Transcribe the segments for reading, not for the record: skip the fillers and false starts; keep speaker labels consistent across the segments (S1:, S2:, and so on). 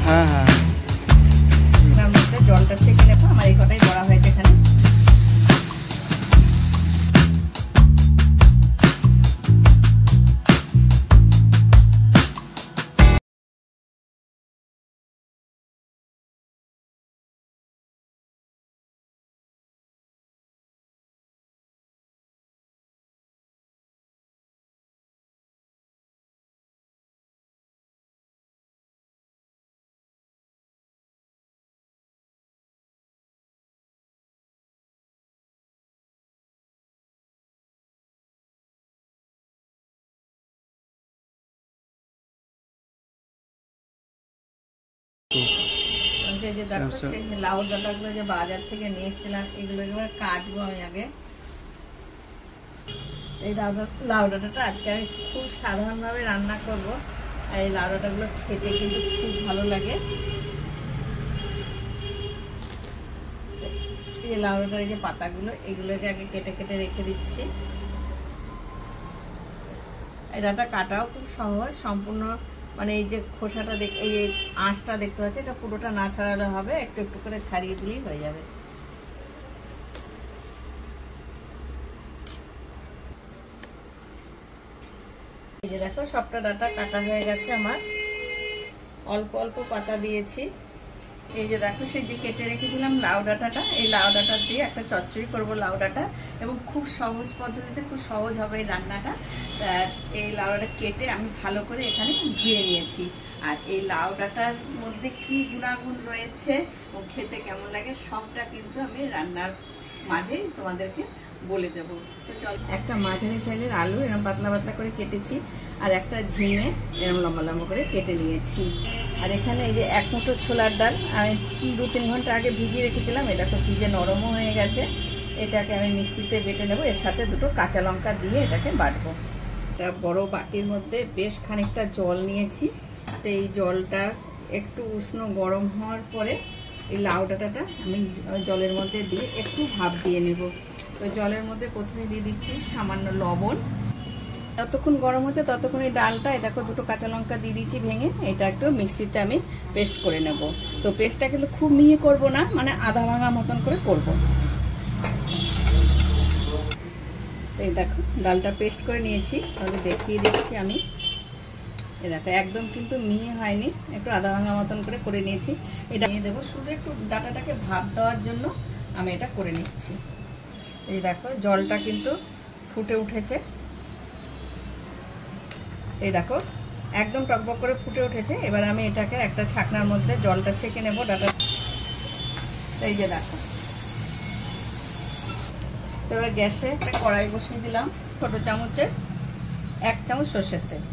S1: হ্যাঁ হ্যাঁ
S2: তার মধ্যে জলটা ছেঁকে নেবো। আমার এই কটাই বড়া হয়েছে এখানে। যে দেখো সেই লাউ ডাঁটাগুলো যে বাজার থেকে নিয়ে এসেছিলাম, এগুলো এবার কাটবো আমি আগে। এই লাউ ডাঁটাটা আজকে আমি খুব সাধারণভাবে রান্না করব। আর এই লাউ ডাঁটাগুলো খেতে কিন্তু খুব ভালো লাগে। এই যে লাউ ডাঁটার এই যে পাতাগুলো, এগুলোকে আগে কেটে কেটে রেখে দিচ্ছি। এই ডাঁটা কাটাও খুব সহজ, সম্পূর্ণ মানে এই যে খোসাটা এই যে আঁশটা দেখতে পাচ্ছি, এটা পুরোটা না ছাড়ালে হবে, একটু একটু করে ছাড়িয়ে দিলেই হয়ে যাবে। এই যে দেখো সবটা ডাঁটা কাটা হয়ে গেছে আমার, অল্প অল্প পাতা দিয়েছি। এই যে দেখো সেই যে কেটে রেখেছিলাম লাউ ডাঁটাটা, এই লাউ ডাঁটা দিয়ে একটা চচ্চড়ি করবো লাউ ডাঁটা, এবং খুব সহজ পদ্ধতিতে, খুব সহজ হবে এই রান্নাটা। এই লাউ ডাঁটা কেটে আমি ভালো করে এখানে ধুয়ে নিয়েছি। আর এই লাউ ডাঁটার মধ্যে কি গুণাগুণ রয়েছে ও খেতে কেমন লাগে সবটা কিন্তু আমি রান্নার মাঝেই তোমাদেরকে বলে দেব। তো চল, একটা মাঝারি সাইজের আলু এরকম পাতলা পাতলা করে কেটেছি, আর একটা ঝিঙে এরকম লম্বা লম্বা করে কেটে নিয়েছি। আর এখানে এই যে এক মুঠো ছোলার ডাল আমি 2-3 ঘন্টা আগে ভিজিয়ে রেখেছিলাম। এই দেখো ভিজে নরমও হয়ে গেছে। এটাকে আমি মিক্সিতে বেটে নেব, এর সাথে 2টো কাঁচা লঙ্কা দিয়ে এটাকে বাটবো। একটা বড় বাটির মধ্যে বেশ খানিকটা জল নিয়েছি। তো এই জলটা একটু উষ্ণ গরম হওয়ার পরে এই লাউ ডাঁটাটা আমি জলের মধ্যে দিয়ে একটু ভাপ দিয়ে নেব। তো জলের মধ্যে প্রথমে দিয়ে দিচ্ছি সামান্য লবণ। যতক্ষণ গরম হচ্ছে ততক্ষণ এই ডালটা, দেখো 2টো কাঁচা লঙ্কা দিয়ে দিচ্ছি ভেঙে, এটা একটু মিক্সিতে আমি পেস্ট করে নেব। তো পেস্টটা কিন্তু খুব মিহি করব না, মানে আধা ভাঙা মতন করে করব। এই দেখো ডালটা পেস্ট করে নিয়েছি, তাহলে দেখিয়ে দিচ্ছি আমি। এই দেখো একদম কিন্তু মিহি হয়নি, একটু আধা ভাঙা মতন করে নিয়েছি। এটা নিয়ে দেবো, শুধু একটু ডাঁটাটাকে ভাপ দেওয়ার জন্য আমি এটা করে নিচ্ছি। এই দেখো জলটা কিন্তু ফুটে উঠেছে। এই দেখো একদম টকবক করে ফুটে উঠেছে। এবার আমি এটাকে একটা ছাকনার মধ্যে জলটা ছেঁকে নেব ডাঁটা। এই যে দেখো, তো এবার গ্যাসে একটা কড়াই বসিয়ে দিলাম, ছোট চামচে 1 চামচ সর্ষের তেল,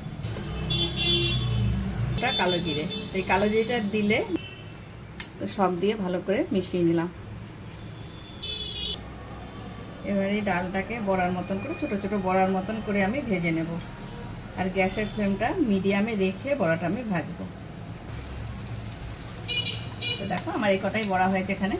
S2: কালো জিরে। এই কালো জিরেটা দিলে তো সব দিয়ে ভালো করে মিশিয়ে নিলাম। এবারে ডালটাকে বড়ার মতন করে, ছোট ছোট বড়ার মতন করে আমি ভেজে নেব। আর গ্যাসের ফ্লেমটা মিডিয়ামে রেখে বড়াটা আমি ভাজবো। তো দেখো আমার এই কটাই বড়া হয়েছে এখানে।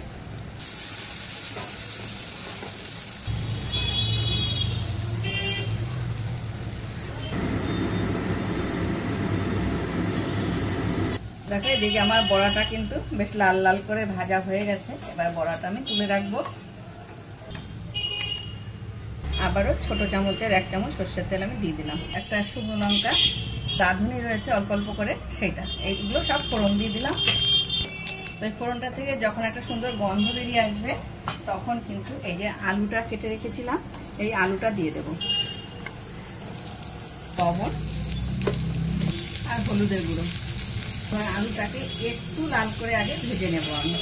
S2: দেখো এদিকে আমার বড়াটা কিন্তু বেশ লাল লাল করে ভাজা হয়ে গেছে। এবার বড়াটা আমি তুলে রাখবো। আবারও ছোট চামচের 1 চামচ সর্ষের তেল আমি দিয়ে দিলাম। একটা শুকনো লঙ্কা, রাঁধুনি রয়েছে অল্প অল্প করে, সেইটা, এইগুলো সব ফোড়ন দিয়ে দিলাম। তো এই ফোড়নটা থেকে যখন একটা সুন্দর গন্ধ বেরিয়ে আসবে, তখন কিন্তু এই যে আলুটা কেটে রেখেছিলাম, এই আলুটা দিয়ে দেব। লবণ আর হলুদের গুঁড়ো। এবার আলুটাকে একটু লাল করে আগে ভেজে নেব আমি।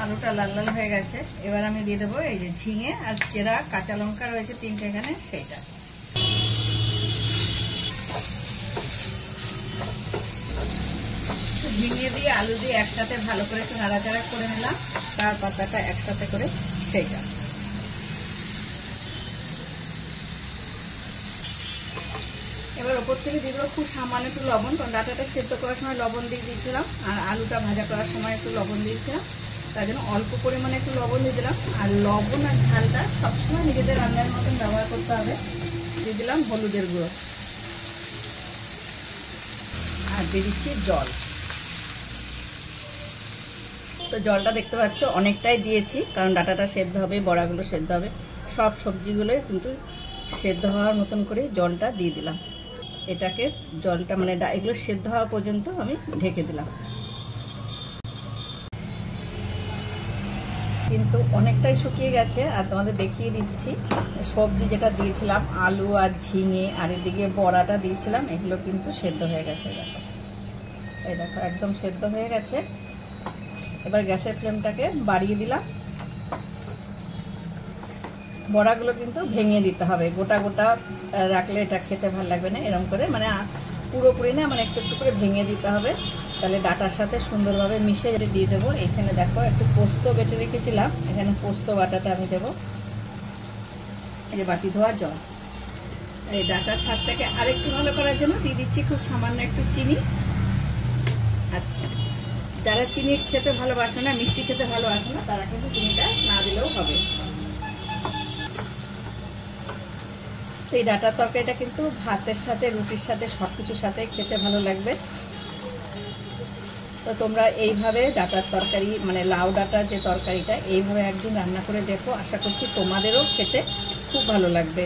S2: আলুটা লাল লাল হয়ে গেছে। এবার আমি দিয়ে দেবো এই যে ঝিঙে আর চেরা কাঁচা লঙ্কা রয়েছে 3টে এখানে, সেইটা। ঝিঙে দিয়ে আলু দিয়ে একসাথে ভালো করে একটু নাড়াচাড়া করে নিলাম, তার পাতাটা একসাথে করে, সেইটা। এবার ওপর থেকে দিয়ে দেবো খুব সামান্য একটু লবণ, কারণ ডাঁটাটা সেদ্ধ করার সময় লবণ দিয়ে দিয়েছিলাম, আর আলুটা ভাজা করার সময় একটু লবণ দিয়েছিলাম, তার জন্য অল্প পরিমাণে একটু লবণ দিয়ে দিলাম। আর লবণ আর ঝালটা সবসময় নিজেদের রান্নার মতন ব্যবহার করতে হবে। দিয়ে দিলাম হলুদের গুঁড়ো, আর দিয়ে দিচ্ছি জল। তো জলটা দেখতে পাচ্ছ অনেকটাই দিয়েছি, কারণ ডাঁটাটা সেদ্ধ হবে, বড়াগুলো সেদ্ধ হবে, সব সবজিগুলোই কিন্তু সেদ্ধ হওয়ার মতন করে জলটা দিয়ে দিলাম। এটাকে জলটা মানে এগুলো সেদ্ধ হওয়া পর্যন্ত আমি ঢেকে দিলাম। কিন্তু অনেকটাই শুকিয়ে গেছে। আর তোমাদের দেখিয়ে দিচ্ছি সবজি যেটা দিয়েছিলাম, আলু আর ঝিঙে আর এদিকে বড়াটা দিয়েছিলাম, এগুলো কিন্তু সেদ্ধ হয়ে গেছে। দেখো, এই দেখো একদম সেদ্ধ হয়ে গেছে। এবার গ্যাসের ফ্লেমটাকে বাড়িয়ে দিলাম। বড়াগুলো কিন্তু ভেঙে দিতে হবে, গোটা গোটা রাখলে এটা খেতে ভালো লাগবে না। এরকম করে মানে পুরোপুরি না, মানে একটু একটু করে ভেঙে দিতে হবে, তাহলে ডাটার সাথে সুন্দরভাবে মিশে দিয়ে দেবো। এইখানে দেখো একটু পোস্ত বেটে রেখেছিলাম, এখানে পোস্ত বাটাটা আমি দেবো। এই যে বাটি ধোয়া জল। এই ডাটার স্বাদটাকে আরেকটু ভালো করার জন্য দিয়ে দিচ্ছি খুব সামান্য একটু চিনি। আর যারা চিনি খেতে ভালোবাসে না, মিষ্টি খেতে ভালোবাসে না, তারা কিন্তু চিনিটা না দিলেও হবে। এই ডাটার তরকারিটা কিন্তু ভাতের সাথে, রুটির সাথে, সব কিছুর সাথে খেতে ভালো লাগবে। তো তোমরা এইভাবে ডাটার তরকারি মানে লাউ ডাটার যে তরকারিটা এইভাবে একদিন রান্না করে দেখো, আশা করছি তোমাদেরও খেতে খুব ভালো লাগবে।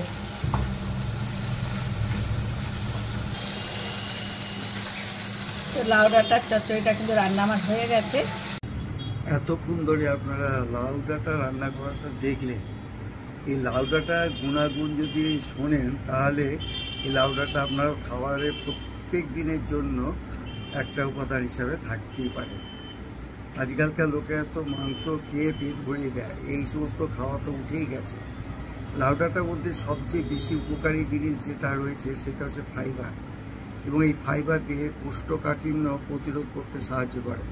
S2: তো লাউ ডাটার চচ্চড়িটা কিন্তু রান্না আমার হয়ে গেছে।
S1: এতক্ষণ ধরে আপনারা লাউ ডাঁটা রান্না করাটা দেখলেন। এই লাউ ডাঁটার গুণাগুণ যদি শোনেন, তাহলে এই লাউ ডাঁটা আপনার খাবারের প্রত্যেক দিনের জন্য একটা উপাদান হিসাবে থাকতেই পারে। আজকালকার লোকেরা তো মাংস খেয়ে পেট ভরিয়ে দেয়, এই সমস্ত খাওয়া তো উঠেই গেছে। লাউ ডাঁটার মধ্যে সবচেয়ে বেশি উপকারী জিনিস যেটা রয়েছে সেটা হচ্ছে ফাইবার, এবং এই ফাইবার দিয়ে কোষ্ঠকাঠিন্য প্রতিরোধ করতে সাহায্য করে।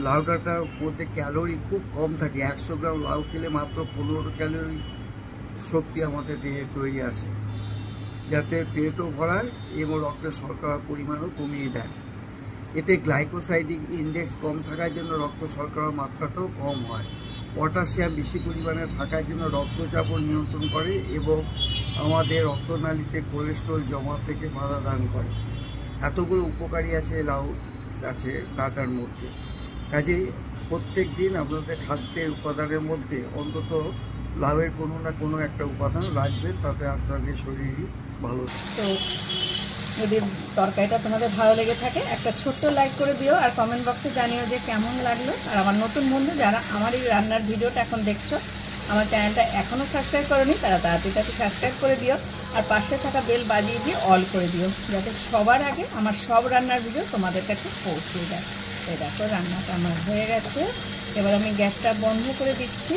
S1: লাউ ডাঁটার মধ্যে ক্যালোরি খুব কম থাকে, 100 গ্রাম লাউ খেলে মাত্র 15 ক্যালোরি শক্তি আমাদের দেহে তৈরি আসে, যাতে পেটও ভরায় এবং রক্তের শর্করার পরিমাণও কমিয়ে দেয়। এতে গ্লাইকোসাইডিক ইন্ডেক্স কম থাকার জন্য রক্ত শর্করার মাত্রাটাও কম হয়। পটাশিয়াম বেশি পরিমাণে থাকার জন্য রক্তচাপও নিয়ন্ত্রণ করে এবং আমাদের রক্তনালীতে কোলেস্ট্রল জমা থেকে বাধা দান করে। এতগুলো উপকারী আছে লাউ গাছে ডাঁটার মধ্যে। কাজেই প্রত্যেক দিন আপনাদের খাদ্যের উপাদানের মধ্যে অন্তত লাউয়ের কোনো না কোনো একটা উপাদান রাখবেন, তাতে আপনাদের শরীরই ভালো।
S2: তো যদি তরকারিটা তোমাদের ভালো লেগে থাকে একটা ছোট্ট লাইক করে দিও, আর কমেন্ট বক্সে জানিও যে কেমন লাগলো। আর আমার নতুন বন্ধু যারা আমার এই রান্নার ভিডিওটা এখন দেখছো, আমার চ্যানেলটা এখনও সাবস্ক্রাইব করোনি, তারা তাড়াতাড়ি সাবস্ক্রাইব করে দিও, আর পাশে থাকা বেল বাজিয়ে দিয়ে অল করে দিও, যাতে সবার আগে আমার সব রান্নার ভিডিও তোমাদের কাছে পৌঁছে যায়। এই দেখো রান্নাটা আমার হয়ে গেছে। এবার আমি গ্যাসটা বন্ধ করে দিচ্ছি।